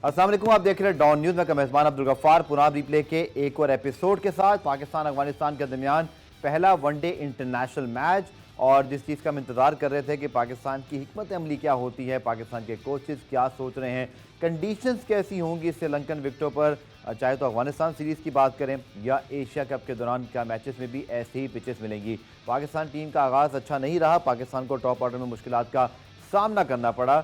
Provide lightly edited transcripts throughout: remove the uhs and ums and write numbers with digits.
अस्सलाम वालेकुम, आप देख रहे हैं डॉन न्यूज़ में का मेज़बान अब्दुल गफ्फार। पुनः रिप्ले के एक और एपिसोड के साथ पाकिस्तान अफगानिस्तान के दरमियान पहला वनडे इंटरनेशनल मैच, और जिस चीज़ का हम इंतज़ार कर रहे थे कि पाकिस्तान की हिकमत अमली क्या होती है, पाकिस्तान के कोचेज़ क्या सोच रहे हैं, कंडीशंस कैसी होंगी श्रीलंकन विकेटों पर, चाहे तो अफगानिस्तान सीरीज़ की बात करें या एशिया कप के दौरान क्या मैचेस में भी ऐसे ही पिचेस मिलेंगी। पाकिस्तान टीम का आगाज़ अच्छा नहीं रहा, पाकिस्तान को टॉप ऑर्डर में मुश्किलात का सामना करना पड़ा।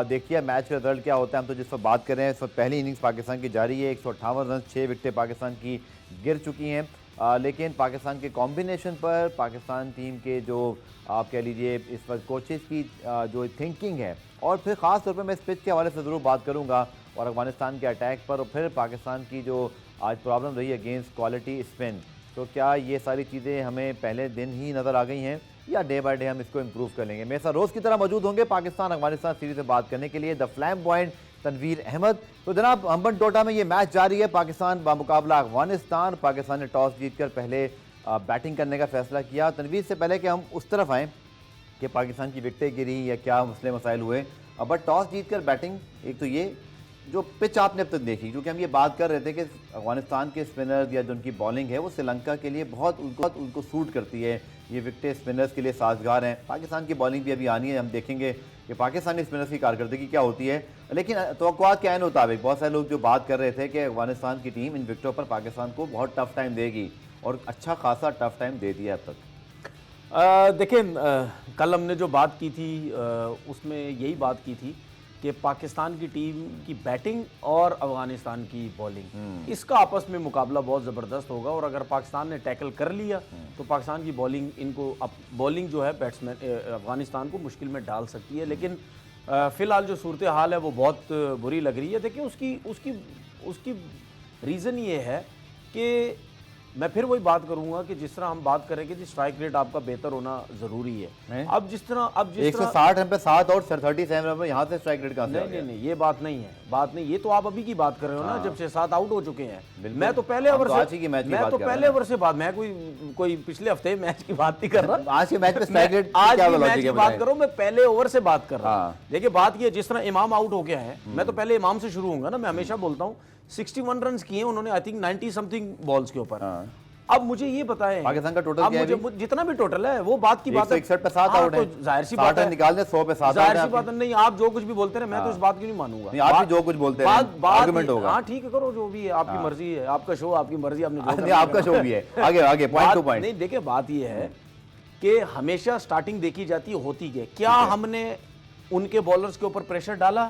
देखिए मैच का रिजल्ट क्या होता है। हम तो जिस वक्त बात कर रहे हैं इस वक्त पहली इनिंग्स पाकिस्तान की जारी है। 158 रन, 6 विकेटें पाकिस्तान की गिर चुकी हैं। लेकिन पाकिस्तान के कॉम्बिनेशन पर पाकिस्तान टीम के जो आप कह लीजिए इस वक्त कोचेज़ की जो थिंकिंग है, और फिर ख़ास तौर पर मैं इस पिच के हवाले से ज़रूर बात करूँगा, और अफगानिस्तान के अटैक पर, और फिर पाकिस्तान की जो आज प्रॉब्लम रही है अगेंस्ट क्वालिटी स्पिन, तो क्या ये सारी चीज़ें हमें पहले दिन ही नज़र आ गई हैं या डे बाय डे हम इसको इम्प्रूव कर लेंगे। मेरे साथ रोज़ की तरह मौजूद होंगे पाकिस्तान अफगानिस्तान सीरीज़ से बात करने के लिए द फ्लैम्बॉयंट तनवीर अहमद। तो जनाब हम्बन टोटा में ये मैच जारी है, पाकिस्तान बामुकाबला अफगानिस्तान। पाकिस्तान ने टॉस जीतकर पहले बैटिंग करने का फैसला किया। तनवीर से पहले कि हम उस तरफ आएँ कि पाकिस्तान की विकेटें गिरी या क्या मसले मसाइल हुए, बट टॉस जीतकर बैटिंग, एक तो ये जो पिच आपने अब तक देखी, क्योंकि हम ये बात कर रहे थे कि अफगानिस्तान के स्पिनर्स या जो उनकी बॉलिंग है वो श्रीलंका के लिए बहुत उनको सूट करती है। ये विकेटें स्पिनर्स के लिए साजगार हैं। पाकिस्तान की बॉलिंग भी अभी आनी है, हम देखेंगे कि पाकिस्तानी स्पिनर्स की कारकर्दगी क्या होती है। लेकिन तवक्कुआत के मुताबिक बहुत सारे लोग जो बात कर रहे थे कि अफगानिस्तान की टीम इन विकेटों पर पाकिस्तान को बहुत टफ टाइम देगी, और अच्छा खासा टफ टाइम दे दिया अब तक। देखिए, कल हमने जो बात की थी उसमें यही बात की थी कि पाकिस्तान की टीम की बैटिंग और अफगानिस्तान की बॉलिंग, इसका आपस में मुकाबला बहुत ज़बरदस्त होगा। और अगर पाकिस्तान ने टैकल कर लिया तो पाकिस्तान की बॉलिंग बॉलिंग जो है बैट्समैन अफगानिस्तान को मुश्किल में डाल सकती है। लेकिन फ़िलहाल जो सूरत हाल है वो बहुत बुरी लग रही है। देखिए उसकी रीज़न ये है कि मैं फिर वही बात करूंगा कि जिस तरह हम बात करें कि स्ट्राइक रेट आपका बेहतर होना जरूरी है। अब जिस तरह 160 रन पे 7 और 37 रन पे यहाँ से स्ट्राइक रेट कहां से आ गया? नहीं, ये बात नहीं है, ये तो आप अभी की बात कर रहे हो ना, जब 6-7 आउट हो चुके हैं। मैं तो पहले ओवर से बात, मैं कोई पिछले हफ्ते मैच की बात नहीं कर रहा। आज के मैच में स्ट्राइक रेट आज की मैच की बात करो, मैं पहले ओवर से बात कर रहा हूँ। देखिए बात ये, जिस तरह इमाम आउट हो गया है, मैं तो पहले इमाम से शुरू होऊंगा ना। मैं हमेशा बोलता हूँ 61 रन किए उन्होंने, आई थिंक 90 समथिंग बॉल्स के ऊपर। अब मुझे ये बताएं पाकिस्तान का टोटल क्या है? मुझे जितना भी टोटल है वो बात की बात है। 161 पे 7 आउट है, तो जाहिर सी बात है निकाल दे 100 पे 7 जाहिर सी बात नहीं। आप जो कुछ भी बोलते रहे, मैं तो इस बात की नहीं मानूंगा। आप भी जो कुछ बोलते हैं आर्गुमेंट होगा। हाँ ठीक है, करो जो भी है, आपकी मर्जी है, आपका शो, आपकी मर्जी, आपने आपका शो भी है। आगे पॉइंट टू पॉइंट। नहीं देखिए, बात ये है कि हमेशा स्टार्टिंग देखी जाती है, होती है क्या हमने उनके बॉलर्स के ऊपर प्रेशर डाला,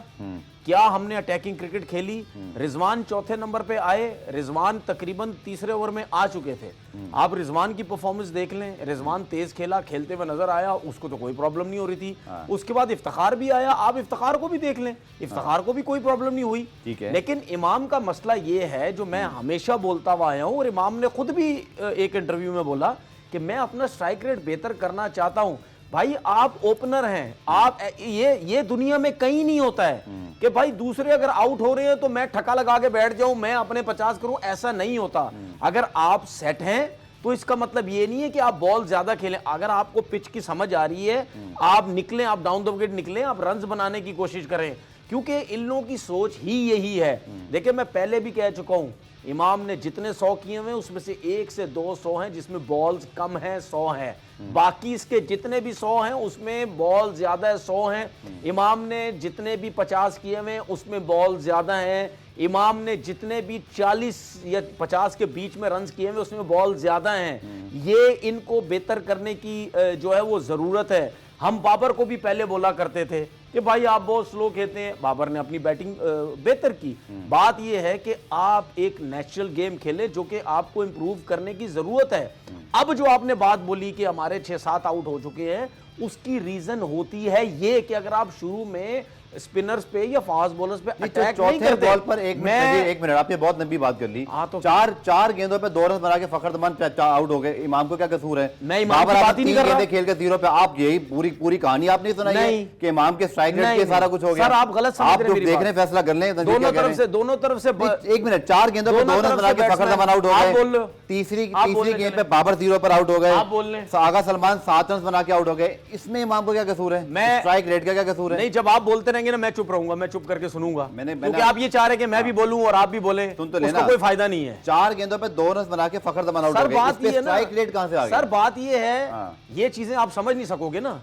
क्या हमने अटैकिंग क्रिकेट खेली। रिजवान चौथे नंबर पे आए, रिजवान तकरीबन तीसरे ओवर में आ चुके थे। आप रिजवान की परफॉर्मेंस देख लें, रिजवान तेज खेला, खेलते हुए नजर आया, उसको तो कोई प्रॉब्लम नहीं हो रही थी। उसके बाद इफ्तिखार भी आया, आप इफ्तिखार को भी देख लें, इफ्तिखार को भी कोई प्रॉब्लम नहीं हुई। लेकिन इमाम का मसला ये है, जो मैं हमेशा बोलता हुआ आया हूं, और इमाम ने खुद भी एक इंटरव्यू में बोला कि मैं अपना स्ट्राइक रेट बेहतर करना चाहता हूं। भाई आप ओपनर हैं, आप ये दुनिया में कहीं नहीं होता है कि भाई दूसरे अगर आउट हो रहे हैं तो मैं ठका लगा के बैठ जाऊं, मैं अपने 50 करूं, ऐसा नहीं होता। अगर आप सेट हैं तो इसका मतलब ये नहीं है कि आप बॉल ज्यादा खेलें। अगर आपको पिच की समझ आ रही है, आप निकलें, आप डाउन द विकेट निकलें, आप रन्स बनाने की कोशिश करें, क्योंकि इन लोगों की सोच ही यही है। देखिए मैं पहले भी कह चुका हूं, इमाम ने जितने 100 किए हुए उसमें से 1 से 2 100 हैं जिसमें बॉल्स कम है, 100 हैं। बाकी इसके जितने भी 100 हैं उसमें बॉल ज्यादा है, 100 हैं। इमाम ने जितने भी 50 किए हुए उसमें बॉल ज्यादा हैं। इमाम ने जितने भी 40 या 50 के बीच में रन्स किए हुए उसमें बॉल ज्यादा हैं। ये इनको बेहतर करने की जो है वो जरूरत है। हम बाबर को भी पहले बोला करते थे कि भाई आप बहुत स्लो खेलते हैं, बाबर ने अपनी बैटिंग बेहतर की। बात यह है कि आप एक नेचुरल गेम खेले, जो कि आपको इंप्रूव करने की जरूरत है। अब जो आपने बात बोली कि हमारे 6-7 आउट हो चुके हैं, उसकी रीजन होती है ये कि अगर आप शुरू में स्पिनर्स पे या फास्ट बॉलर्स पे अटैक नहीं करते। बॉल पर एक मिनट आपने बहुत लंबी बात कर ली। तो चार गेंदों पे 2 रन बना के फखरजमान आउट हो गए। इमाम को क्या कसूर है? मैं इमाम की बात ही नहीं कर रहा। खेल के 0 पे आप यही पूरी कहानी आपने सुनाई कि इमाम के स्ट्राइक रेट के सारा कुछ हो गया। सर आप गलत समझ रहे हैं, देख रहे फैसला कर लें दोनों तरफ से। एक मिनट, 4 गेंदों पे 2 रन बना के फखरजमान आउट हो गए। तीसरी गेंद पे बाबर 0 पर आउट हो गए। आगा सलमान 7 रन बना के आउट हो गए। इसमें इमाम को क्या कसूर है? स्ट्राइक रेट का क्या कसूर है? नहीं, जब आप बोलते रहेंगे ना मैं चुप रहूंगा, मैं चुप करके सुनूंगा, मैंने क्योंकि आप ये चाह रहे कि मैं भी बोलूं और आप भी बोले, सुन तो लेना, उसका कोई फायदा नहीं है। 4 गेंदों पे 2 रन बना के फखर जमान आउट हो सर गए, बात इस पे ये है ना, स्ट्राइक रेट कहां से आ गया? सर बात ये है, हाँ। ये चीजें आप समझ नहीं सकोगे ना,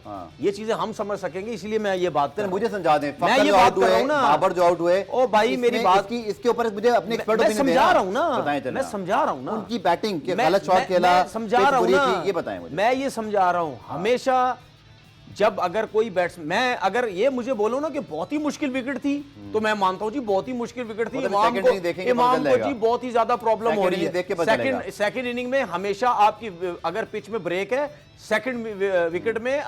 ये चीजें हम समझ सकेंगे, इसलिए मैं ये बात कर, मुझे समझा दें, मैं ये बात कर रहा हूं ना, बाबर जो आउट हुए, ओ भाई मेरी बात की इसके ऊपर मुझे अपने एक्सपर्ट मैं ओपिनियन समझा रहा हूं ना, मैं समझा रहा हूं ना, उनकी बैटिंग के मैं- गलत शॉट मैं- खेला, मैं समझा रहा हूं ना, ये बताएं मुझे। मैं ये समझा रहा हूं, हमेशा जब अगर कोई मैं अगर ये मुझे बोलो ना कि बहुत ही मुश्किल विकेट थी, तो मैं मानता हूं जी बहुत ही मुश्किल विकेट थी, मतलब इमाम second inning देखेंगे को पता चलेगा। जी बहुत ही ज्यादा प्रॉब्लम हो Second रही inning देख के है। पता चलेगा। सेकंड इनिंग में हमेशा आपकी अगर पिच में ब्रेक है, सेकंड विकेट में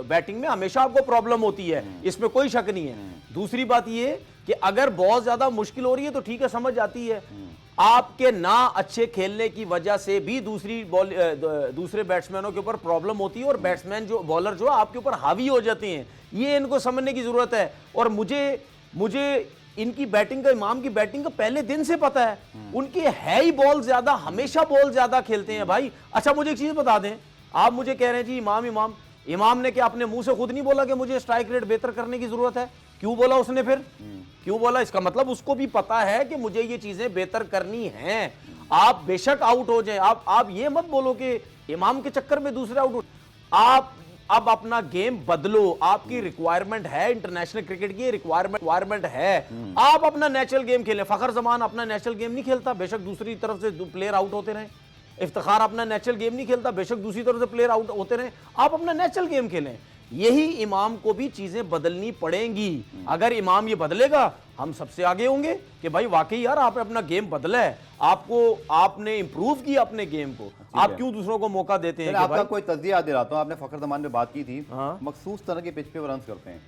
बैटिंग में हमेशा आपको प्रॉब्लम होती है, इसमें कोई शक नहीं है। दूसरी बात ये कि अगर बहुत ज्यादा मुश्किल हो रही है तो ठीक है, समझ आती है, आपके ना अच्छे खेलने की वजह से भी दूसरे बैट्समैनों के ऊपर प्रॉब्लम होती है और बैट्समैन जो बॉलर जो है आपके ऊपर हावी हो जाते हैं, ये इनको समझने की जरूरत है। और मुझे इनकी बैटिंग का, इमाम की बैटिंग का पहले दिन से पता है, उनके है ही बॉल ज्यादा, हमेशा बॉल ज्यादा खेलते हैं भाई। अच्छा मुझे एक चीज बता दें, आप मुझे कह रहे हैं जी इमाम ने क्या अपने मुंह से खुद नहीं बोला कि मुझे स्ट्राइक रेट बेहतर करने की जरूरत है? क्यों बोला उसने फिर? क्यों बोला? इसका मतलब उसको भी पता है कि मुझे ये चीजें बेहतर करनी हैं। आप बेशक आउट हो जाएं, आप ये मत बोलो कि इमाम के चक्कर में दूसरे आउट हो। आप अब अपना गेम बदलो, आपकी रिक्वायरमेंट है, इंटरनेशनल क्रिकेट की रिक्वायरमेंट है, आप अपना नेचुरल गेम खेलें। फखर जमान अपना नेचुरल गेम नहीं खेलता, बेशक दूसरी तरफ से प्लेयर आउट होते रहे। इफ्तिखार अपना नेचुरल गेम नहीं खेलता, बेशक दूसरी तरफ से प्लेयर आउट होते रहे। आप अपना नेचुरल गेम खेलें। यही इमाम को भी चीजें बदलनी पड़ेंगी। अगर इमाम ये बदलेगा, हम सबसे आगे होंगे कि भाई वाकई यार आपने अपना गेम बदला है, आपने इंप्रूव किया अपने गेम को, आप क्यों दूसरों को मौका देते हैं? आपका कोई तज्जिया याद दिलाता हूं, आपने फखर जमान में बात की थी, हाँ? मखसूस तरह के पिच पे वो रन करते हैं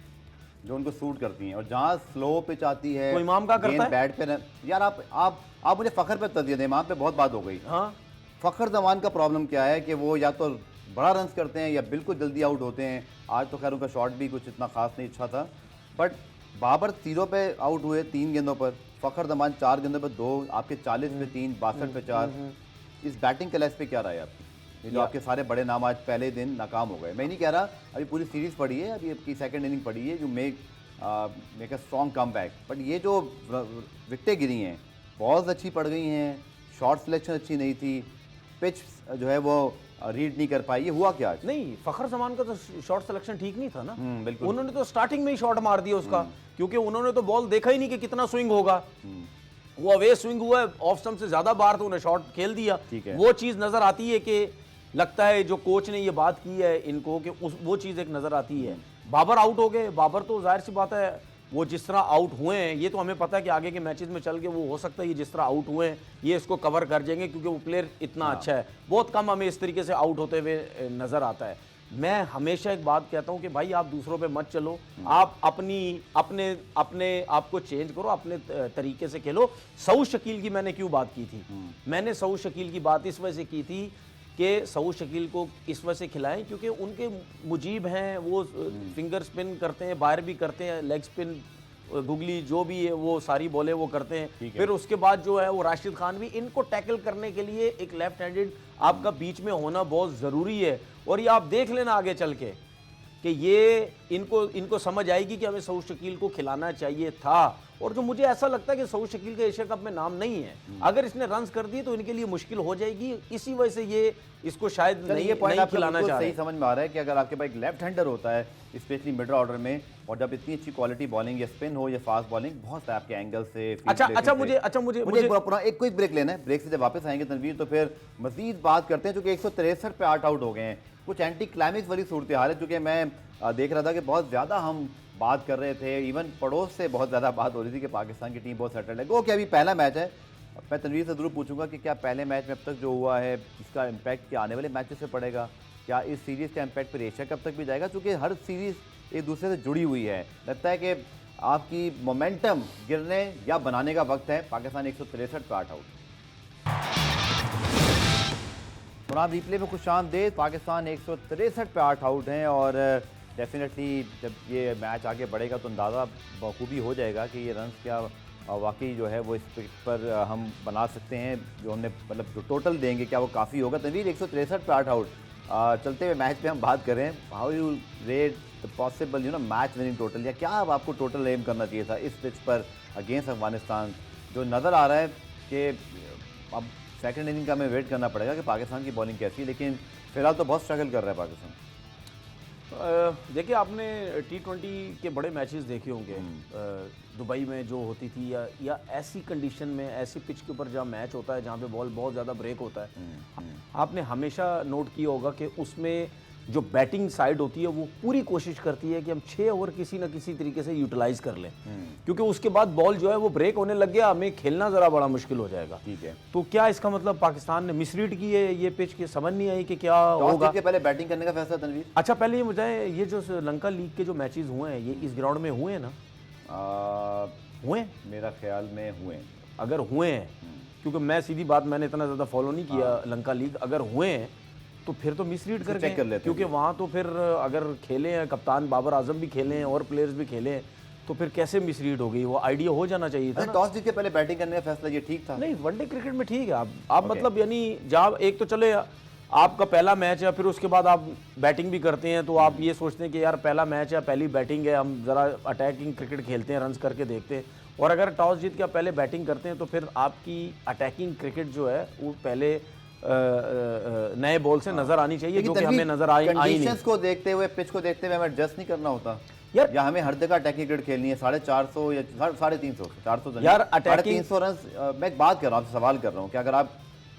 जो उनको सूट करती हैं, और जहां स्लो पिच आती है तो इमाम का करता है? बैट पे यार आप मुझे फखर पे तज्जिया दें, इमाम पे बहुत बात हो गई। हाँ? फखर जमान का प्रॉब्लम क्या है कि वो या तो बड़ा रन करते हैं या बिल्कुल जल्दी आउट होते हैं। आज तो खैर उनका शॉट भी कुछ इतना खास नहीं अच्छा था, बट बाबर 0 पे आउट हुए 3 गेंदों पर, फखर जमान 4 गेंदों पर 2, आपके 40 पे 3, 62 पे 4। इस बैटिंग क्लास पे क्या राय आपकी? ये जो आपके सारे बड़े नाम आज पहले दिन नाकाम हो गए। मैं नहीं कह रहा, अभी पूरी सीरीज पड़ी है, अभी आपकी सेकंड इनिंग पड़ी है जो make a strong come back, but ये जो विकेटें गिरी हैं, बॉल्स अच्छी पड़ गई हैं, शॉट सिलेक्शन अच्छी नहीं थी, पिच जो है वो रीड नहीं कर पाई, ये हुआ क्या आज? नहीं, फखर जमान का तो शॉट सिलेक्शन ठीक नहीं था ना। बिल्कुल। उन्होंने तो स्टार्टिंग में ही शॉट मार दिया उसका, क्योंकि उन्होंने तो बॉल देखा ही नहीं कि कितना स्विंग होगा। वो अवे स्विंग हुआ है, ऑफ स्टंप से ज्यादा बाहर, तो उन्हें शॉट खेल दिया। वो चीज नजर आती है कि लगता है जो कोच ने ये बात की है इनको कि वो चीज एक नजर आती है। बाबर आउट हो गए, बाबर तो जाहिर सी बात है वो जिस तरह आउट हुए हैं, ये तो हमें पता है कि आगे के मैचेस में चल के वो हो सकता है ये जिस तरह आउट हुए हैं ये इसको कवर कर जाएंगे, क्योंकि वो प्लेयर इतना अच्छा है। बहुत कम हमें इस तरीके से आउट होते हुए नजर आता है। मैं हमेशा एक बात कहता हूं कि भाई आप दूसरों पे मत चलो, आप अपने आप को चेंज करो, अपने तरीके से खेलो। सऊद शकील की मैंने क्यों बात की थी? मैंने सऊद शकील की बात इस वजह से की थी कि सऊद शकील को इस वजह से खिलाएं क्योंकि उनके मुजीब हैं, वो फिंगर स्पिन करते हैं, बाहर भी करते हैं, लेग स्पिन, गुगली जो भी है वो सारी बॉलें वो करते हैं। फिर उसके बाद जो है वो राशिद खान भी, इनको टैकल करने के लिए एक लेफ्ट हैंडेड आपका बीच में होना बहुत ज़रूरी है। और ये आप देख लेना आगे चल के कि ये इनको समझ आएगी कि हमें सऊद शकील को खिलाना चाहिए था। और जो मुझे ऐसा लगता है कि सऊद शकील का एशिया कप में नाम नहीं है, अगर इसने रन्स कर दिए तो इनके लिए मुश्किल हो जाएगी, इसी वजह से ये इसको शायद नहीं खिलाना चाह रहे। सही समझ में आ रहा है कि अगर आपके पास एक लेफ्ट हैंडर होता है स्पेशली मिडल ऑर्डर में, और जब इतनी अच्छी क्वालिटी बॉलिंग या स्पिन हो या फास्ट बॉलिंग, बहुत है आपके एंगल से। मुझे एक क्विक ब्रेक लेना है, ब्रेक से जब वापस आएंगे तनवीर तो फिर मजीद बात करते हैं, चूंकि 163 पे 8 आउट हो गए हैं, कुछ एंटी क्लाइमेक्स वाली सूरत हाल है। चूंकि मैं देख रहा था कि बहुत ज़्यादा हम बात कर रहे थे, इवन पड़ोस से बहुत ज़्यादा बात हो रही थी कि पाकिस्तान की टीम बहुत सेटल्ड है। गो कि अभी पहला मैच है, मैं तनवीर से ज़रूर पूछूंगा कि क्या पहले मैच में अब तक जो हुआ है इसका इम्पैक्ट क्या आने वाले मैचेस से पड़ेगा, क्या इस सीरीज़ का इम्पैक्ट फिर एशिया कप तक भी जाएगा? क्योंकि हर सीरीज़ एक दूसरे से जुड़ी हुई है। लगता है कि आपकी मोमेंटम गिरने या बनाने का वक्त है। पाकिस्तान 163 पे 8 आउट। मुराद रिप्ले में खुशामदीद। पाकिस्तान 163 पे 8 आउट हैं और डेफिनेटली जब ये मैच आगे बढ़ेगा तो अंदाज़ा बखूबी हो जाएगा कि ये रन्स क्या वाकई जो है वो इस पर हम बना सकते हैं, जो हमने मतलब जो टोटल देंगे क्या वो काफ़ी होगा। तनवीर 163 पे 8 आउट, चलते हुए मैच पे हम बात करें, how you rate the possible match winning total, या क्या अब आपको टोटल एम करना चाहिए था इस पिच पर अगेंस्ट अफगानिस्तान? जो नज़र आ रहा है कि अब सेकंड इनिंग का हमें वेट करना पड़ेगा कि पाकिस्तान की बॉलिंग कैसी है, लेकिन फिलहाल तो बहुत स्ट्रगल कर रहा है पाकिस्तान। देखिए, आपने T20 के बड़े मैचेस देखे होंगे दुबई में जो होती थी, या ऐसी कंडीशन में, ऐसी पिच के ऊपर जहाँ मैच होता है जहाँ पे बॉल बहुत ज़्यादा ब्रेक होता है, आपने हमेशा नोट किया होगा कि उसमें जो बैटिंग साइड होती है वो पूरी कोशिश करती है कि हम 6 ओवर किसी ना किसी तरीके से यूटिलाइज कर लें, क्योंकि उसके बाद बॉल जो है वो ब्रेक होने लग गया, हमें खेलना ज़रा बड़ा मुश्किल हो जाएगा। ठीक है, तो क्या इसका मतलब पाकिस्तान ने मिसरीड की है ये पिच की? समझ नहीं आई कि क्या होगा। के पहले बैटिंग करने का फैसला तनवीर? अच्छा, पहले ये मुझे, ये जो श्रीलंका लीग के जो मैचेस हुए हैं, ये इस ग्राउंड में हुए हैं ना? हुए, मेरा ख्याल में हुए। अगर हुए हैं, क्योंकि मैं सीधी बात, मैंने इतना ज़्यादा फॉलो नहीं किया लंका लीग, अगर हुए हैं तो फिर तो मिसरीड कर चेक कर लेते हैं, क्योंकि वहाँ तो फिर अगर खेले हैं, कप्तान बाबर आजम भी खेले हैं और प्लेयर्स भी खेले हैं, तो फिर कैसे मिसरीड हो गई? वो आइडिया हो जाना चाहिए था ना। टॉस जीत के पहले बैटिंग करने का फैसला ये ठीक था? नहीं, वनडे क्रिकेट में ठीक है। आप मतलब यानी जहाँ एक तो चले आपका पहला मैच है, फिर उसके बाद आप बैटिंग भी करते हैं, तो आप ये सोचते हैं कि यार पहला मैच है, पहली बैटिंग है, हम ज़रा अटैकिंग क्रिकेट खेलते हैं, रन्स करके देखते हैं। और अगर टॉस जीत के आप पहले बैटिंग करते हैं तो फिर आपकी अटैकिंग क्रिकेट जो है वो पहले नए बॉल से नजर आनी चाहिए, जो कि हमें नजर आई नहीं। कंडीशंस को देखते हुए, पिच को देखते हुए हमें एडजस्ट नहीं करना होता यार, या हमें हर जगह अटैकिंग क्रिकेट खेलनी है? 450 या 350, 400 यार अटैकिंग 350 रन। मैं एक बात कर रहा हूँ, आपसे सवाल कर रहा हूँ कि अगर आप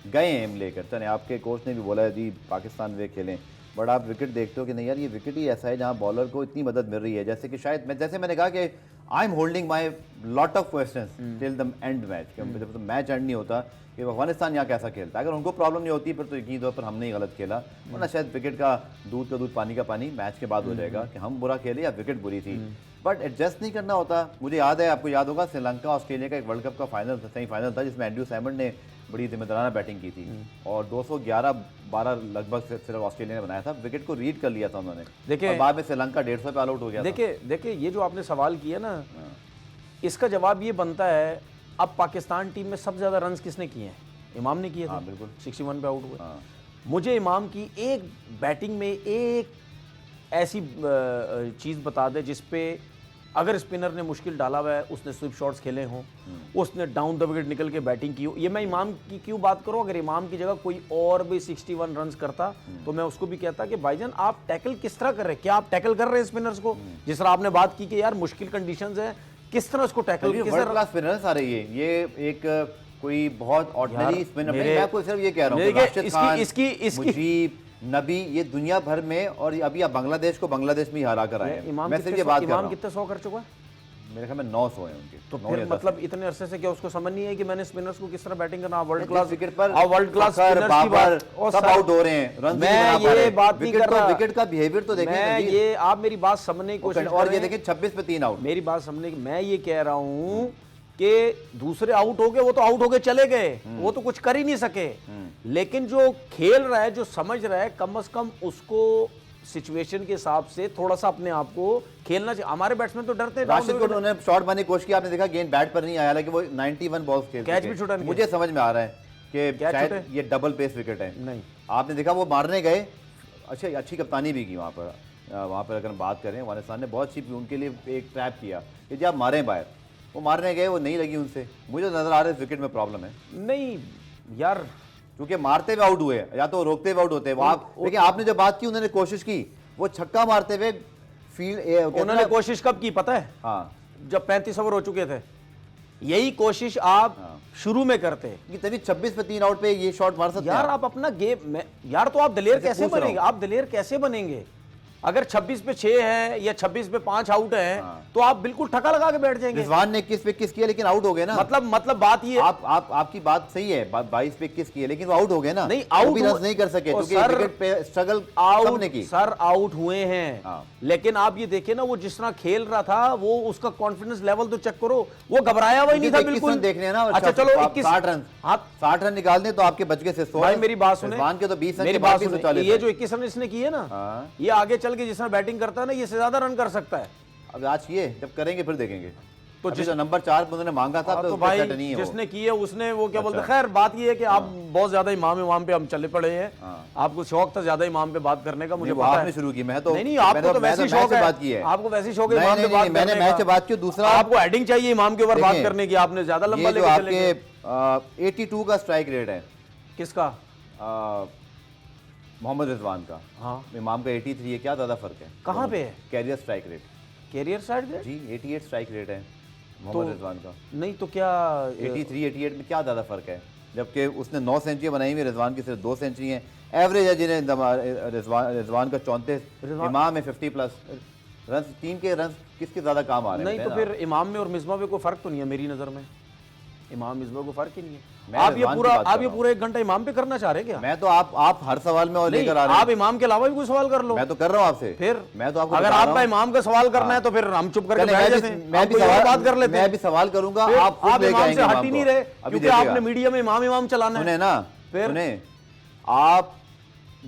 गए एम लेकर, चले आपके कोच ने भी बोला है जी पाकिस्तान वे खेलें, बट आप विकेट देखते हो कि नहीं यार ये विकेट ही ऐसा है जहाँ बॉलर को इतनी मदद मिल रही है, जैसे कि शायद जैसे मैंने कहा कि I am holding my lot of questions till the end match, जब तो मैच एंड नहीं होता कि अफगानिस्तान यहाँ कैसा खेलता है। अगर उनको प्रॉब्लम नहीं होती फिर तो यकीन तौर पर हमने ही गलत खेला, वरना शायद विकेट का दूध पानी का पानी मैच के बाद हो जाएगा कि हम बुरा खेले या विकेट बुरी थी, बट एडजस्ट नहीं करना होता। मुझे याद है, आपको याद होगा श्रीलंका ऑस्ट्रेलिया का एक वर्ल्ड कप का फाइनल सेमीफाइनल था जिसमें एंड्रू सैमंड ने बड़ी जिम्मेदाराना बैटिंग की थी और 211-12 लगभग सिर्फ ऑस्ट्रेलिया ने बनाया था, विकेट को रीड कर लिया था उन्होंने। देखिए, बाद में श्रीलंका 150 पे ऑल आउट हो गया। देखिए ये जो आपने सवाल किया ना, इसका जवाब ये बनता है, अब पाकिस्तान टीम में सबसे ज्यादा रन किसने किए हैं? इमाम ने किए थे। बिल्कुल, 61 पे आउट हुए। मुझे इमाम की एक बैटिंग में एक ऐसी चीज बता दे जिसपे अगर स्पिनर ने मुश्किल डाला हुआ है, उसने स्विप शॉट्स खेले हों, उसने डाउन द विकेट निकल के बैटिंग की हो। ये मैं इमाम की क्यों बात करूं? अगर इमाम की जगह कोई और भी 61 रन करता तो मैं उसको भी कहता कि भाईजान आप टैकल किस तरह कर रहे हैं, क्या आप टैकल कर रहे हैं स्पिनर्स को? जिस तरह आपने बात की कि यार मुश्किल कंडीशंस है, किस तरह उसको टैकल? वर्ल्ड क्लास स्पिनर्स आ रही है, ये एक कोई बहुत ऑर्डिनरी स्पिनर नहीं। मैं आपको सिर्फ ये कह रहा हूं कि राशिद खान, मुजीब, नबी, ये दुनिया भर में, और अभी आप बांग्लादेश को बांग्लादेश में ही हरा कर आए हैं। मैं सिर्फ ये बात कर रहा हूं। इमाम कितने 100 कर चुका है? मेरे ख्याल में 900 है उनके। तो फिर मतलब इतने अरसे से क्या उसको समझ नहीं है कि मैंने स्पिनर्स को किस तरह बैटिंग करना? वर्ल्ड क्लास विकेट पर वर्ल्ड क्लास स्पिनर्स की बात, सब आउट हो रहे हैं, रन मैं ये बात नहीं कर रहा। विकेट का बिहेवियर तो देखें, मैं ये, आप मेरी बात समझने की कोशिश और ये देखें 26 पे 3 आउट। मेरी बात समझने की, मैं ये कह रहा हूं कि दूसरे आउट हो गए, वो तो आउट हो गए चले गए, वो तो कुछ कर ही नहीं सके, लेकिन जो खेल रहा है, जो समझ रहा है, कम से कम उसको सिचुएशन के हिसाब से थोड़ा सा अपने आप को खेलना चाहिए। हमारे बैट्समैन तो डरते हैं। राशिद को उन्होंने शॉट मारने की कोशिश की, आपने देखा गेंद बैट पर नहीं आया, हालांकि वो 91 बॉल्स खेलते कैच भी छूटा। मुझे समझ में आ रहा है कि शायद ये डबल पेस विकेट है। नहीं, आपने देखा वो मारने गए, अच्छी कप्तानी भी की वहाँ पर अगर हम बात करें, अफगानिस्तान ने बहुत अच्छी उनके लिए एक ट्रैप किया कि जब मारें बाहर, वो मारने गए, वो नहीं लगी उनसे। मुझे नजर आ रहा है विकेट में प्रॉब्लम है। नहीं यार, क्योंकि मारते हुए आउट हुए या तो रोकते हुए आउट होते हैं। लेकिन आपने जो बात की, उन्होंने कोशिश की, वो छक्का मारते हुए फील्ड, उन्होंने कोशिश कब की पता है? हाँ, जब 35 ओवर हो चुके थे। यही कोशिश आप शुरू में करते, तभी 26 पे 3 आउट पे ये शॉट मार सकते हैं यार। आप अपना गेम में, यार तो आप दलेर कैसे बनेंगे? आप दलेर कैसे बनेंगे? अगर 26 पे 6 है या 26 पे 5 आउट है, तो आप बिल्कुल ठका लगा के बैठ जाएंगे। रिजवान ने 21 पे 21 किया लेकिन आउट हो गए ना। मतलब बात ये, आपकी बात सही है, 22 पे 21 किया लेकिन वो आउट हो गए ना। नहीं, आउट भी रन नहीं कर सके क्योंकि विकेट पे स्ट्रगल सबने की। सर आउट हुए हैं, लेकिन आप ये देखिए ना, वो जिस तरह खेल रहा था, वो उसका कॉन्फिडेंस लेवल तो चेक करो, वो घबराया हुआ ही नहीं था बिल्कुल। देखने ना, अच्छा चलो 60 रन, आप 60 रन निकाल दें तो आपके बच गए 100। भाई मेरी बात सुने, रिजवान के तो 20 रन, मेरी बात सुने, ये जो 21 रन इसने किए ना, ये आगे चल के जिस तरह बैटिंग करता है ना, ये से ज्यादा रन कर सकता है। अब आज किए, जब करेंगे फिर देखेंगे। तो जिस नंबर 4 पे उन्होंने मांगा था तो तो भाई सेट नहीं है जिसने की है उसने वो क्या बोलते हैं। खैर बात ये है कि आप बहुत ज्यादा इमाम पे हम चले पड़े हैं। आपको शौक था ज्यादा इमाम पे बात करने का, मुझे पता है। आपने शुरू की, मैं तो नहीं आपको तो वैसे ही शौक है, आपको वैसे ही शौक है इमाम पे बात करने का। मैंने मैच से बात की। दूसरा आपको हेडिंग चाहिए इमाम के ऊपर बात करने की, आपने ज्यादा लंबा लेके चले गए। आपके 82 का स्ट्राइक रेट है किसका? मोहम्मद रिजवान का। हाँ, इमाम का 83 है, क्या ज्यादा फर्क है? कहाँ पे है career strike rate? Career side जी 88 स्ट्राइक रेट है मोहम्मद रिजवान का। नहीं तो क्या 88 में क्या ज़्यादा फर्क है? जबकि उसने 9 सेंचुरी बनाई हुई, रिजवान की सिर्फ 2 सेंचुरी हैं। एवरेज है जिन्हें रिजवान का 34, इमाम है 50+। रन टीम के रन किसके ज़्यादा काम आ रहे हैं? नहीं तो फिर इमाम में और मिसबा में कोई फर्क तो नहीं है मेरी नज़र में। इमाम मिसबा को फर्क ही नहीं है। आप ये पूरा 1 घंटा इमाम पे करना चाह रहे हैं क्या? मैं तो आप हर सवाल में और लेकर आ रहे हैं। आप इमाम के अलावा भी कोई सवाल कर लो। मैं तो कर रहा हूँ आपसे। फिर मैं तो आपको अगर आपका इमाम का सवाल करना है तो फिर हम चुप करके बैठ जाते हैं। मैं भी सवाल बात कर लेते हैं। मैं भी सवाल करूंगा, आप इमाम से हट ही नहीं रहे क्योंकि आपने मीडिया में इमाम चलाना है। सुने ना, सुने आप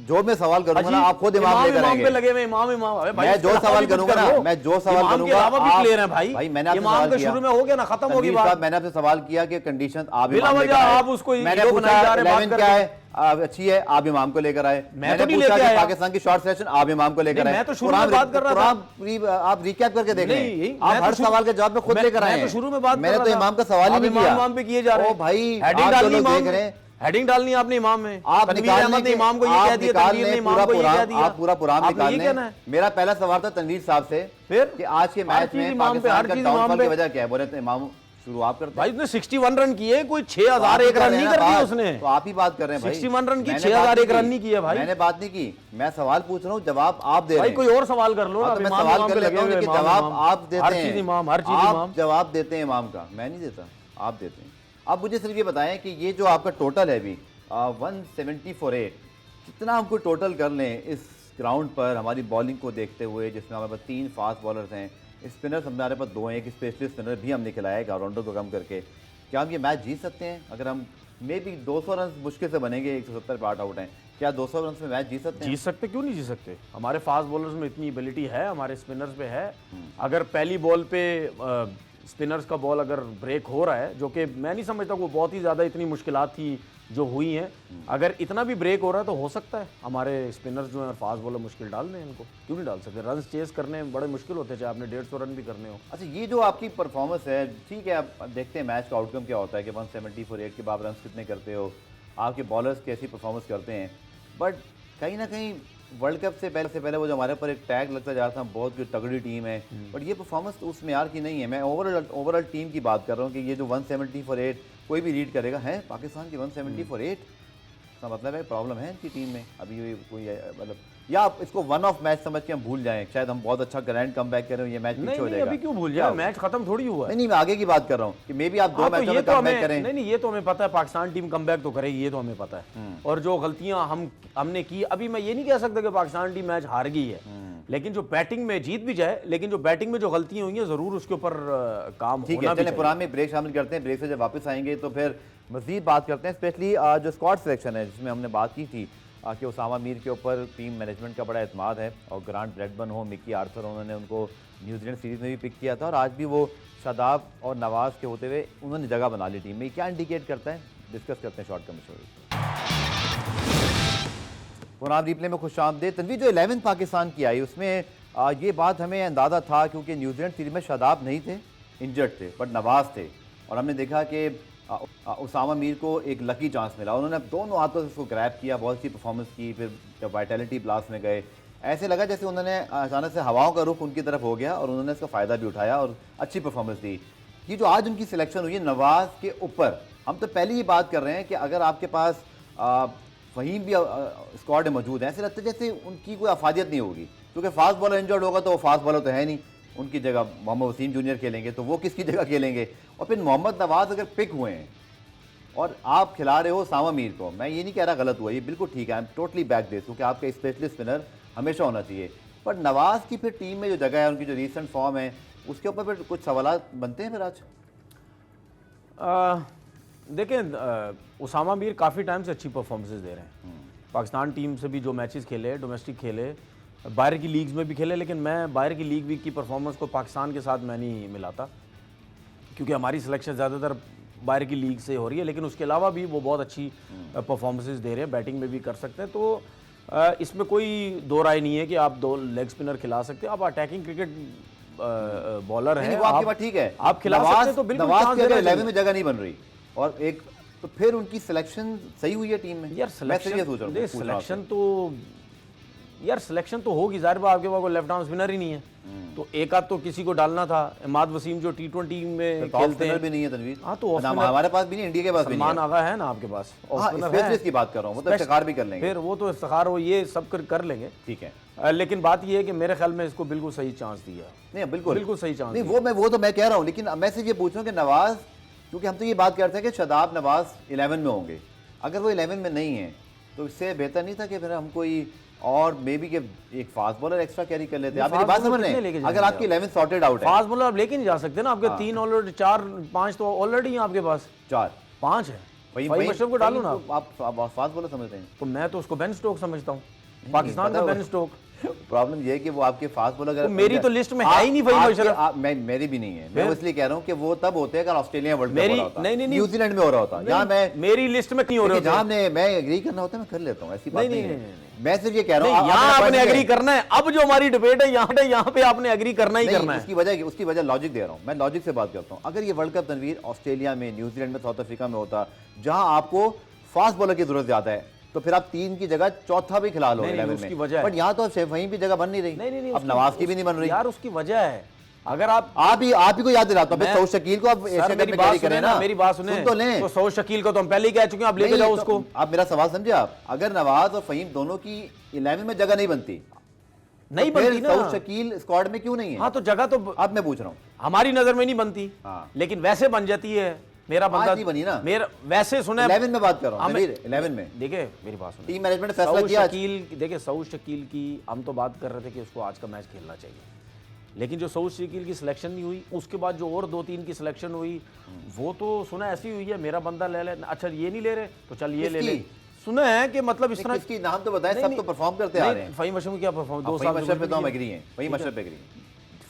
जो मैं सवाल करूंगा ना आप खुद इमाम लेकर आएंगे। पे लगे हुए इमाम मैं जो सवाल करूंगा ना, मैं जो सवाल करूंगा आप क्लियर है भाई मैंने आपसे इमाम का शुरू में हो गया ना, खत्म होगी बात। मैंने आपसे सवाल किया कि कंडीशन आप बिला वजह आप उसको मैंने पूछा 11 क्या है, अच्छी है, आप इमाम को लेकर आए। मैंने पूछा कि पाकिस्तान की शॉर्ट सेलेक्शन, आप इमाम को लेकर आए। मैं तो शुरू में बात कर रहा था, आप रिकैप करके देख लें। आप हर सवाल के जवाब में खुद लेकर आए। शुरू में बात मैंने तो इमाम का सवाल ही नहीं किया। इमाम पे किए जा रहे हैं भाई, हेडिंग डालनी आपने इमाम में। आप अहमद ने इमाम को ये कह दिया, तनवीर ने इमाम को ये कह दिया। आप पूरा पुराण निकाल लें। मेरा पहला सवाल था तनवीर साहब से फिर कि आज के मैच में पाकिस्तान का डाउनफॉल की वजह क्या है? बोले इमाम शुरू आप करते भाई। उसने 61 रन किए, कोई 6001 रन नहीं कर दिए उसने। तो आप ही बात कर रहे हैं भाई। 61 रन की 6001 रन नहीं किए भाई। मैंने बात नहीं की, मैं सवाल पूछ रहा हूँ, जवाब आप दे रहे हैं। भाई कोई और सवाल कर लो ना। मैं सवाल कर लेता हूँ लेकिन जवाब आप देते हैं। हर चीज इमाम जवाब देते हैं इमाम का, मैं नहीं देता, आप देते हैं। आप मुझे सिर्फ ये बताएं कि ये जो आपका टोटल है अभी 170 for 8, कितना हमको टोटल कर लें इस ग्राउंड पर हमारी बॉलिंग को देखते हुए, जिसमें हमारे पास 3 फास्ट बॉलर्स हैं, स्पिनर्स हमारे पास 2 हैं, एक स्पेशलिस्ट स्पिनर भी हमने खिलाया है ऑलराउंडर को कम करके। क्या हम ये मैच जीत सकते हैं? अगर हम मे बी 200 रन मुश्किल से बनेंगे, 170 पे आउट हैं, क्या 200 रन में मैच जीत सकते हैं? जीत सकते, क्यों नहीं जीत सकते? हमारे फास्ट बॉलर्स में इतनी एबिलिटी है, हमारे स्पिनर्स पे है। अगर पहली बॉल पे स्पिनर्स का बॉल अगर ब्रेक हो रहा है, जो कि मैं नहीं समझता वो बहुत ही ज़्यादा इतनी मुश्किलात थी जो हुई हैं, अगर इतना भी ब्रेक हो रहा है तो हो सकता है हमारे स्पिनर्स जो हैं फास्ट बॉलर मुश्किल डाल दें। इनको क्यों नहीं डाल सकते? रन चेस करने बड़े मुश्किल होते हैं, चाहे आपने 150 रन भी करने हो। अच्छा, ये जो आपकी परफॉर्मेंस है, ठीक है, आप देखते हैं मैच का आउटकम क्या होता है कि 170 for 8 के बाद रन कितने करते हो, आपके बॉलर्स कैसी परफॉर्मेंस करते हैं। बट कहीं ना कहीं वर्ल्ड कप से पहले वो जो हमारे पर एक टैग लगता जा रहा था, बहुत जो तगड़ी टीम है, बट ये परफॉर्मेंस तो उस मेयार की नहीं है। मैं ओवरऑल टीम की बात कर रहा हूँ कि ये जो 170 for 8 कोई भी रीड करेगा है पाकिस्तान की 170 for 8 का मतलब है प्रॉब्लम है इनकी टीम में अभी कोई, मतलब या आप इसको वन ऑफ मैच समझ के हम भूल जाएं, शायद हम बहुत अच्छा ग्रैंड कमबैक कर रहे हो, ये मैच पीछे हो जाएगा। अभी क्यों भूल जाए? मैच खत्म थोड़ी हुआ है। नहीं, मैं आगे की बात कर रहा हूँ कि मे बी आप 2 मैचों में कमबैक करें। नहीं, ये तो हमें पता है पाकिस्तान टीम कमबैक तो करेगी, ये तो हमें पता है। और जो गलतियां हमने की, अभी मैं ये नहीं कह सकता कि पाकिस्तान टीम मैच हार गई है, लेकिन जो बैटिंग में जीत भी जाए, लेकिन जो बैटिंग में जो गलतियां हुई हैं जरूर उसके ऊपर काम होना भी चाहिए। पुराने में ब्रेक शामिल करते हैं, ब्रेक से जब वापस आएंगे तो फिर मजीद बात करते हैं, स्पेशली जो स्क्वाड सिलेक्शन है जिसमें हमने बात की थी कि उसामा मीर के ऊपर टीम मैनेजमेंट का बड़ा एतमाद है, और ग्रांट ब्रैडबर्न हो, मिकी आर्थर, उन्होंने उनको न्यूजीलैंड सीरीज़ में भी पिक किया था, और आज भी वो शादाब और नवाज़ के होते हुए उन्होंने जगह बना ली टीम में। क्या इंडिकेट करता है? डिस्कस करते हैं शॉर्ट कमिश्नर। पुरान रिप्ले में खुशामदीद। तनवीर, जो 11 पाकिस्तान की आई उसमें ये बात हमें अंदाज़ा था क्योंकि न्यूजीलैंड सीरीज में शादाब नहीं थे, इंजर्ड थे, बट नवाज़ थे, और हमने देखा कि उसामा मीर को एक लकी चांस मिला, उन्होंने दोनों हाथों से उसको ग्रैब किया, बहुत अच्छी परफॉर्मेंस की। फिर जब वाइटैलिटी ब्लास्ट में गए, ऐसे लगा जैसे उन्होंने अचानक से हवाओं का रुख उनकी तरफ हो गया और उन्होंने इसका फ़ायदा भी उठाया और अच्छी परफॉर्मेंस दी। ये जो आज उनकी सिलेक्शन हुई है नवाज़ के ऊपर, हम तो पहले ही बात कर रहे हैं कि अगर आपके पास फ़हीम भी स्क्वाड में मौजूद है, ऐसे लगता है जैसे उनकी कोई अफादियत नहीं होगी, क्योंकि फास्ट बॉलर इंजर्ड होगा तो वो फास्ट बॉलर तो है नहीं, उनकी जगह मोहम्मद वसीम जूनियर खेलेंगे, तो वो किसकी जगह खेलेंगे? और फिर मोहम्मद नवाज़ अगर पिक हुए हैं और आप खिला रहे हो उसामा मीर को, मैं ये नहीं कह रहा गलत हुआ, ये बिल्कुल ठीक है, I am totally back this, क्योंकि आपका स्पेशलिस्ट स्पिनर हमेशा होना चाहिए, पर नवाज़ की फिर टीम में जो जगह है, उनकी जो रीसेंट फॉर्म है, उसके ऊपर फिर कुछ सवाल बनते हैं फिर आज। देखें, उसामा मीर काफ़ी टाइम से अच्छी परफॉर्मेंसेस दे रहे हैं, पाकिस्तान टीम से भी जो मैचेस खेले, डोमेस्टिक खेले, बाहर की लीग्स में भी खेले, लेकिन मैं बाहर की लीग वीक की परफॉर्मेंस को पाकिस्तान के साथ मैं नहीं मिलाता। क्योंकि हमारी सिलेक्शन ज़्यादातर बाहर की लीग से हो रही है, लेकिन उसके अलावा भी वो बहुत अच्छी परफॉर्मेंसेस दे रहे हैं, बैटिंग में भी कर सकते हैं। तो इसमें कोई दो राय नहीं है कि आप 2 लेग स्पिनर खिला सकते हैं। आप अटैकिंग क्रिकेट बॉलर हैं, वो आपकी बात ठीक है, आप खिला सकते हैं, तो बिल्कुल चांस देना चाहिए। 11 में जगह नहीं बन रही और एक तो फिर उनकी सिलेक्शन सही हुई है टीम में। यार सिलेक्शन तो होगी, जाहिर बात, आपके पास कोई लेफ्ट आर्म स्पिनर ही नहीं है, तो एक आध तो किसी को डालना था। इमाद वसीम जो T20 में खेलते हैं भी नहीं है तनवीर। हाँ, तो हमारे पास भी नहीं, इंडिया के पास भी नहीं है। सलमान आगा है ना आपके पास, स्पेशलिस्ट की बात कर रहा हूँ, वो तो इफ्तिखार भी कर लेंगे। फिर वो तो इफ्तिखार हो, ये सब कर लेंगे, ठीक है। लेकिन बात ये है कि मेरे ख्याल में इसको बिल्कुल सही चांस दिया। नहीं, बिल्कुल सही चांस नहीं, वो तो मैं कह रहा हूँ, लेकिन मैं सिर्फ ये पूछ रहा हूँ कि नवाज, क्योंकि हम तो ये बात करते हैं कि शादाब नवाज 11 में होंगे, अगर वो 11 में नहीं है तो इससे बेहतर नहीं था कि फिर हम कोई और मे बी के एक फास्ट बॉलर एक्स्ट्रा कैरी कर लेते हैं। आप मेरी बात समझ रहे हैं? अगर आपकी 11 सॉर्टेड आउट है, फास्ट बॉलर आप लेके नहीं जा सकते ना, आपके 3 ऑलरेडी 4-5 तो ऑलरेडी हैं आपके पास, 4-5 है। फहीम अशरफ को डालो ना आप फास्ट बॉलर समझते हैं? तो मैं तो उसको बेन स्टोक समझता हूँ, पाकिस्तान का बेन स्टोक। प्रॉब्लम ये है कि वो आपके फास्ट बॉलर, मेरी तो लिस्ट में है ही नहीं फहीम अशरफ। मेरी भी नहीं है, मैं इसलिए कह रहा हूँ कि वो तब होते हैं अगर ऑस्ट्रेलिया वर्ल्ड कप हो रहा होता, नहीं, न्यूजीलैंड में हो रहा होता, यहाँ मैं मेरी लिस्ट में नहीं हो रहा होता। जहाँ मैं एग्री करना होता है मैं कर लेता हूँ, ऐसी बात नहीं है। मैं सिर्फ ये कह रहा हूँ यहाँ आपने एग्री करना है। अब जो हमारी डिबेट है यहाँ पे आपने एग्री करना ही करना है। उसकी वजह लॉजिक दे रहा हूँ, मैं लॉजिक से बात करता हूँ। अगर ये वर्ल्ड कप तनवीर ऑस्ट्रेलिया में, न्यूजीलैंड में, साउथ अफ्रीका में होता, जहाँ आपको फास्ट बॉलर की जरूरत ज्यादा है, तो फिर आप 3 की जगह चौथा भी खिला लो 11 में। बट यहाँ तो वहीं भी जगह बन नहीं रही। नहीं, अब नवाज की भी नहीं बन रही यार, उसकी वजह है। अगर आप ही को याद दिलाता हूं, सऊद शकील को आप एशिया कप में कैरी करें ना, मेरी बात सुने तो सऊद शकील को तो हम पहले ही कह चुके हैं, आप लेके जाओ उसको। आप मेरा सवाल समझे? आप अगर नवाज और फहीम दोनों की 11 में जगह नहीं बनती ना, सऊद शकील स्क्वाड में क्यों नहीं है? हाँ, तो जगह तो अब मैं पूछ रहा हूँ, हमारी नजर में नहीं बनती, लेकिन वैसे बन जाती है। मेरा बंदा नहीं बनी ना, मेरा वैसे सुने 11 में बात कर रहा हूँ, 11 में। देखिए मेरी बात सुनिए, टीम मैनेजमेंट ने फैसला किया। देखिए सऊद शकील की हम तो बात कर रहे थे कि उसको आज का मैच खेलना चाहिए, लेकिन जो सऊद शकील की सिलेक्शन नहीं हुई, उसके बाद जो और 2-3 की सिलेक्शन हुई, वो तो सुना ऐसी हुई है, मेरा बंदा ले ले, अच्छा ये नहीं ले रहे तो चल ये ले ले। सुना है कि मतलब इस तरह इसकी नाम तो बताएं, सब तो परफॉर्म करते आ रहे हैं। फहीम अशरफ क्या परफॉर्म 2 साल पे तो हम एग्री हैं, फहीम अशरफ पे एग्री हैं,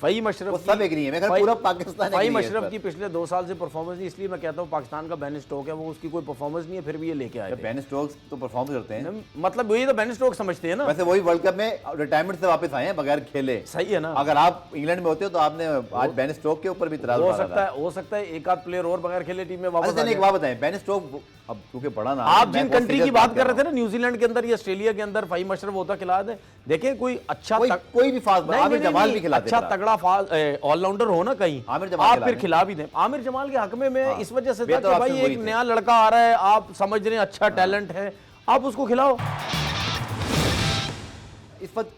फहीम अशरफ सब एग्री है, मैं पूरा पाकिस्तान फहीम अशरफ की पिछले 2 साल से परफॉर्मेंस नहीं, इसलिए मैं कहता हूँ पाकिस्तान का बेन स्टोक है, वो उसकी कोई परफॉर्मेंस नहीं है, फिर भी ये लेके आए। बेन स्टोक्स तो परफॉर्म करते हैं, मतलब वही तो बेन स्टोक समझते हैं ना। वैसे वही वर्ल्ड कप में रिटायरमेंट से वापस आए हैं बगैर खेले, सही है ना। अगर आप इंग्लैंड में होते हो तो आपने आज बेन स्टोक के ऊपर भी इतराज हो सकता है एक आध प्लेयर और बगैर खेले टीम में वापस। एक बात बताएं, बेन स्टोक अब क्योंकि बड़ा ना, आप जिन कंट्री की बात कर रहे थे ना, न्यूजीलैंड के अंदर या ऑस्ट्रेलिया के अंदर फहीम अशरफ होता खिला दे, देखें कोई अच्छा कोई भी फास्ट आमिर जमाल भी खिलाते, अच्छा तगड़ा ऑलराउंडर हो ना कहीं, आप फिर खिला भी दें। आमिर जमाल के हक में मैं इस वजह से था कि भाई एक नया लड़का आ रहा है, आप समझ रहे हैं अच्छा टैलेंट है, आप उसको खिलाओ। इस वक्त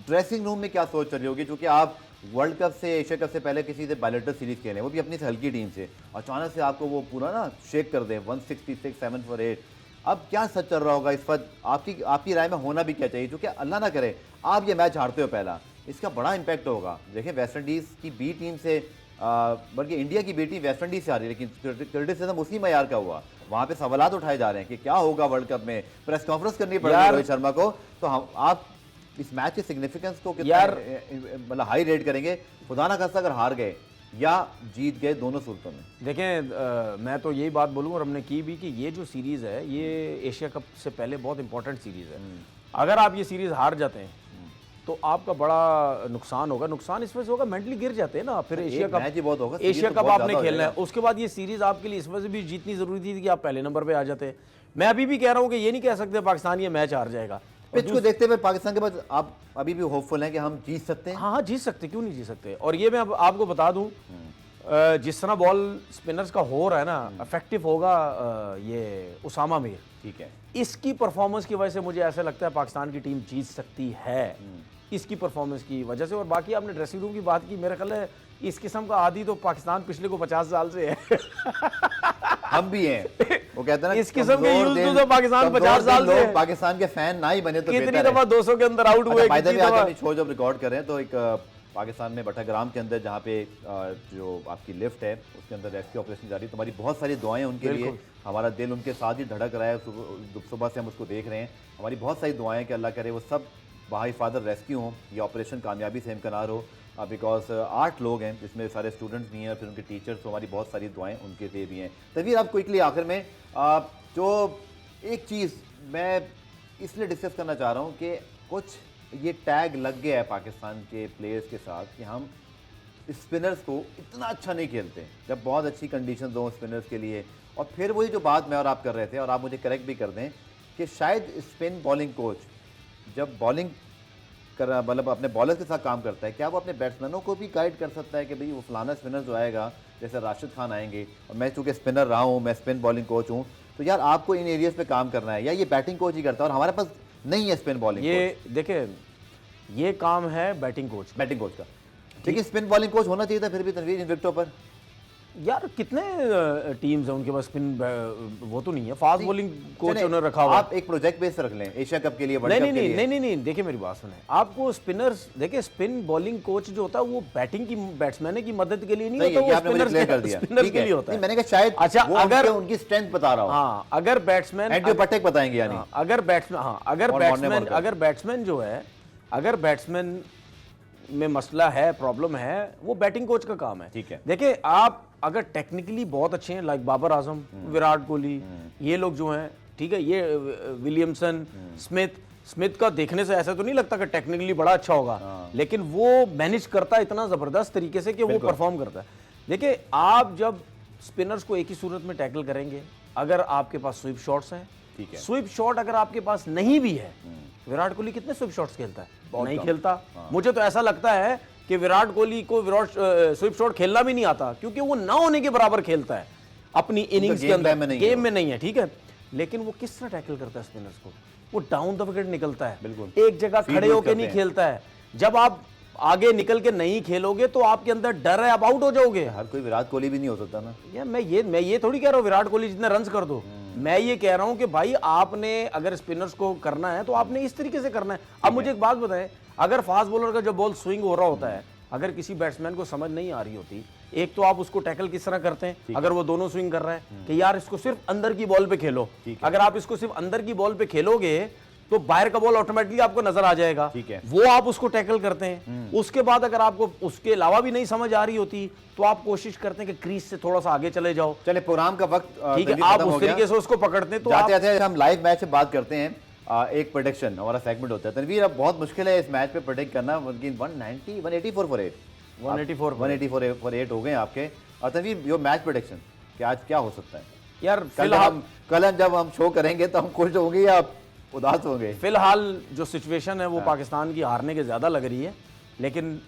ड्रेसिंग रूम में क्या सोच चल रही होगी, क्योंकि आप वर्ल्ड कप से, एशिया कप से पहले किसी से बायलेटर सीरीज खेले, वो भी अपनी से हल्की टीम से, अचानक से आपको वो पूरा ना शेक कर दे 166 7 for 8। अब क्या सच चल रहा होगा इस वक्त? आपकी राय में होना भी क्या चाहिए, क्योंकि अल्लाह ना करे आप ये मैच हारते हो पहला, इसका बड़ा इंपैक्ट होगा। देखिए वेस्ट इंडीज़ की बी टीम से, बल्कि इंडिया की बी टीम वेस्ट इंडीज से आ रही है, लेकिन क्रिटिसिज्म उसी मैयार का हुआ, वहाँ पे सवालात उठाए जा रहे हैं कि क्या होगा वर्ल्ड कप में, प्रेस कॉन्फ्रेंस करनी पड़ेगी रोहित शर्मा को। तो आप इस मैच के सिग्निफिकेंस को कितना मतलब हाई रेट करेंगे? खुदा ना खास्ता अगर हार गए या जीत गए, दोनों सूरतों में देखें, मैं तो यही बात बोलूँ और हमने की भी कि ये जो सीरीज़ है ये एशिया कप से पहले बहुत इंपॉर्टेंट सीरीज़ है। अगर आप ये सीरीज़ हार जाते हैं तो आपका बड़ा नुकसान होगा। नुकसान इस वजह से होगा, मेंटली गिर जाते हैं ना, फिर एशिया कप आपने खेलना है, उसके बाद ये सीरीज आपके लिए इस वजह से भी जीतनी जरूरी थी कि आप पहले नंबर पे आ जाते। मैं अभी भी कह रहा हूँ कि ये नहीं कह सकते पाकिस्तान ये मैच हार जाएगा। पिच को देखते हुए पाकिस्तान के पास आप अभी भी होपफुल हैं कि हम जीत सकते हैं? हाँ, जीत सकते, क्यों नहीं जीत सकते। और ये मैं आपको बता दूं, जिस तरह बॉल स्पिनर्स का हो रहा है ना, इफेक्टिव होगा ये उसामा मीर, ठीक है, इसकी परफॉर्मेंस की वजह से मुझे ऐसा लगता है पाकिस्तान की टीम जीत सकती है, इसकी परफॉर्मेंस की वजह से। और बाकी आपने ड्रेसिंग रूम की बात की, मेरा ख्याल है इस किस्म का आदी तो पाकिस्तान पिछले को 50 साल से है। हम भी हैं, वो कहते हैं ना, इस किस्म के यूज तो पाकिस्तान 50 साल से, पाकिस्तान के फैन ना ही बने तो कितनी दफा 200 के अंदर आउट हुए। शो जब रिकॉर्ड कर रहे हैं तो एक पाकिस्तान में बटाग्राम के अंदर जहाँ पे जो आपकी लिफ्ट है उसके अंदर रेस्क्यू ऑपरेशन जारी है, तुम्हारी बहुत सारी दुआएं उनके लिए, हमारा दिल उनके साथ ही धड़क रहा है, सुबह से हम उसको देख रहे हैं, हमारी बहुत सारी दुआएं कि अल्लाह करे वो सब वहाँ हिफाजत रेस्क्यू हो, ये ऑपरेशन कामयाबी से इम्कनार हो, बिकॉज 8 लोग हैं जिसमें सारे स्टूडेंट्स भी हैं, फिर उनके टीचर्स, तो हमारी बहुत सारी दुआएं उनके लिए भी हैं। तनवीर, आप क्विकली आखिर में जो एक चीज़ मैं इसलिए डिस्कस करना चाह रहा हूँ कि कुछ ये टैग लग गया है पाकिस्तान के प्लेयर्स के साथ कि हम स्पिनर्स को इतना अच्छा नहीं खेलते, जब बहुत अच्छी कंडीशन हो स्पिनर्स के लिए। और फिर वही जो बात मैं और आप कर रहे थे, और आप मुझे करेक्ट भी कर दें, कि शायद स्पिन बॉलिंग कोच जब बॉलिंग कर मतलब अपने बॉलर के साथ काम करता है, क्या वो अपने बैट्समैनों को भी गाइड कर सकता है कि भाई वो फलाना स्पिनर जो आएगा, जैसे राशिद खान आएंगे, और मैं चूँकि स्पिनर रहा हूँ, मैं स्पिन बॉलिंग कोच हूँ, तो यार आपको इन एरियाज़ पे काम करना है, या ये बैटिंग कोच ही करता है और हमारे पास नहीं है स्पिन बॉलिंग ये देखिए, ये काम है बैटिंग कोच का। लेकिन स्पिन बॉलिंग कोच होना चाहिए था फिर भी तनवीर इन विकेटों पर। यार कितने टीम्स हैं उनके पास स्पिन, वो तो नहीं है, फास्ट बॉलिंग कोच उन्होंने रखा हुआ। आप एक प्रोजेक्ट बेस रख लें एशिया कप के लिए, वर्ल्ड कप के लिए। नहीं, देखिए मेरी बात सुने, आपको स्पिनर्स, देखिए स्पिन बॉलिंग कोच जो होता है वो बैटिंग की, बैट्समैन की मदद के लिए नहीं होता, वो स्पिनर्स के लिए होता है। मैंने कहा शायद अच्छा, अगर उनकी स्ट्रेंथ बता रहा हूं। हाँ, अगर बैट्समैन एंड्रयू पटेक बताएंगे, यानी अगर बैट्समैन जो है, अगर बैट्समैन में मसला है, प्रॉब्लम है, वो बैटिंग कोच का काम है। ठीक है। देखिए आप अगर टेक्निकली बहुत अच्छे हैं, लाइक बाबर आजम, विराट कोहली, ये लोग जो हैं, ठीक है, ये विलियमसन, स्मिथ का देखने से ऐसा तो नहीं लगता कि टेक्निकली बड़ा अच्छा होगा, लेकिन वो मैनेज करता है इतना जबरदस्त तरीके से कि वो परफॉर्म करता है। देखिए आप जब स्पिनर्स को एक ही सूरत में टैकल करेंगे, अगर आपके पास स्वीप शॉट्स हैं, ठीक है, स्वीप शॉट अगर आपके पास नहीं भी है, विराट कोहली कितने स्वीप शॉट्स खेलता है? नहीं खेलता। मुझे तो ऐसा लगता है कि विराट कोहली को स्वीप शॉट खेलना भी नहीं आता, क्योंकि वो ना होने के बराबर खेलता है अपनी इनिंग्स के अंदर, गेम में नहीं है, ठीक है। लेकिन वो किस तरह टैकल करता है स्पिनर्स को? वो डाउन द विकेट निकलता है, बिल्कुल एक जगह खड़े होकर नहीं खेलता है। जब आप आगे निकल के नहीं खेलोगे तो आपके अंदर डर है, आप आउट हो जाओगे। हर कोई विराट कोहली भी नहीं हो सकता ना। यार मैं ये थोड़ी कह रहा हूँ विराट कोहली जितने रन्स कर दो, मैं ये कह रहा हूं कि भाई आपने अगर स्पिनर्स को करना है तो आपने इस तरीके से करना है। अब मुझे एक बात बताएं, अगर फास्ट बॉलर का जब बॉल स्विंग हो रहा होता है, अगर किसी बैट्समैन को समझ नहीं आ रही होती, एक तो आप उसको टैकल किस तरह करते हैं, अगर वो दोनों स्विंग कर रहा है कि यार इसको सिर्फ अंदर की बॉल पे खेलो, अगर आप इसको सिर्फ अंदर की बॉल पे खेलोगे तो बाहर का बॉल ऑटोमेटिकली आपको नजर आ जाएगा, वो आप उसको टैकल करते हैं। उसके बाद अगर आपको उसके अलावा भी नहीं समझ आ रही होती तो आप कोशिश करते हैं कि क्रीज से थोड़ा सा आगे चले जाओ। चले, प्रोग्राम का वक्त ठीक है, आप उस तरीके से उसको पकड़ते हैं। तो जाते हम लाइव मैच से बात करते हैं, एक प्रेडिक्शन हमारा सेगमेंट होता है। तनवीर, अब बहुत मुश्किल है इस मैच पे प्रेडिक्ट करना, 190 184 फॉर 8 हो गए आपके। और तनवीर, योर मैच प्रेडिक्शन कि आज क्या हो सकता है? यार कल जब हम शो करेंगे तो हम खुश होंगे या उदास होंगे? फिलहाल जो सिचुएशन है वो पाकिस्तान की हारने के ज्यादा लग रही है, लेकिन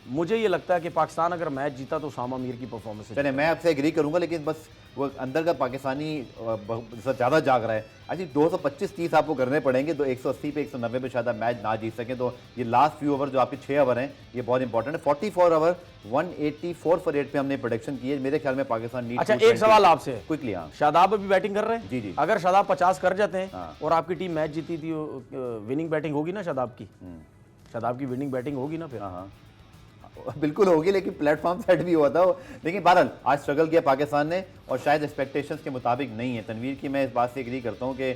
मुझे ये लगता है कि पाकिस्तान अगर मैच जीता तो उसामा मीर की परफॉर्मेंस है। चलिए, मैं आपसे एग्री करूंगा, लेकिन बस वो अंदर का पाकिस्तानी ज़्यादा जाग रहा है। अच्छा, 225-30 आपको करने पड़ेंगे, तो 180 पे 190 पे शायद आप मैच ना जीत सकें। तो ये लास्ट फ्यू ओवर जो आपके 6 ओवर हैं, ये बहुत इंपॉर्टेंट है। 44 ओवर 184 फॉर 8 पे हमने प्रोडिक्शन की है। मेरे ख्याल में पाकिस्तान नीड। अच्छा, एक सवाल आपसे क्विकली, हाँ, शादाब अभी बैटिंग कर रहे हैं? जी। अगर शादाब 50 कर जाते हैं और आपकी टीम मैच जीती थी, विनिंग बैटिंग होगी ना शादाब की? शादाब की विनिंग बैटिंग होगी ना फिर? हाँ, बिल्कुल होगी, लेकिन प्लेटफॉर्म सेट भी हुआ था। लेकिन बहरहाल आज स्ट्रगल किया पाकिस्तान ने, और शायद एक्सपेक्टेशंस के मुताबिक नहीं है। तनवीर की मैं इस बात से एग्री करता हूँ कि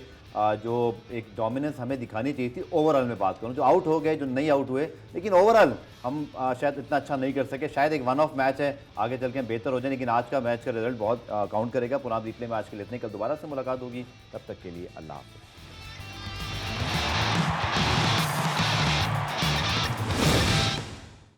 जो एक डोमिनेंस हमें दिखानी चाहिए थी, ओवरऑल में बात करूँ, जो आउट हो गए, जो नहीं आउट हुए, लेकिन ओवरऑल हम शायद इतना अच्छा नहीं कर सके। शायद एक वन ऑफ मैच है, आगे चल के बेहतर हो जाए, लेकिन आज का मैच का रिजल्ट बहुत काउंट करेगा। पुनः रिप्ले में आज के लिए इतने, कल दोबारा से मुलाकात होगी, तब तक के लिए अल्लाह हाफ़िज़।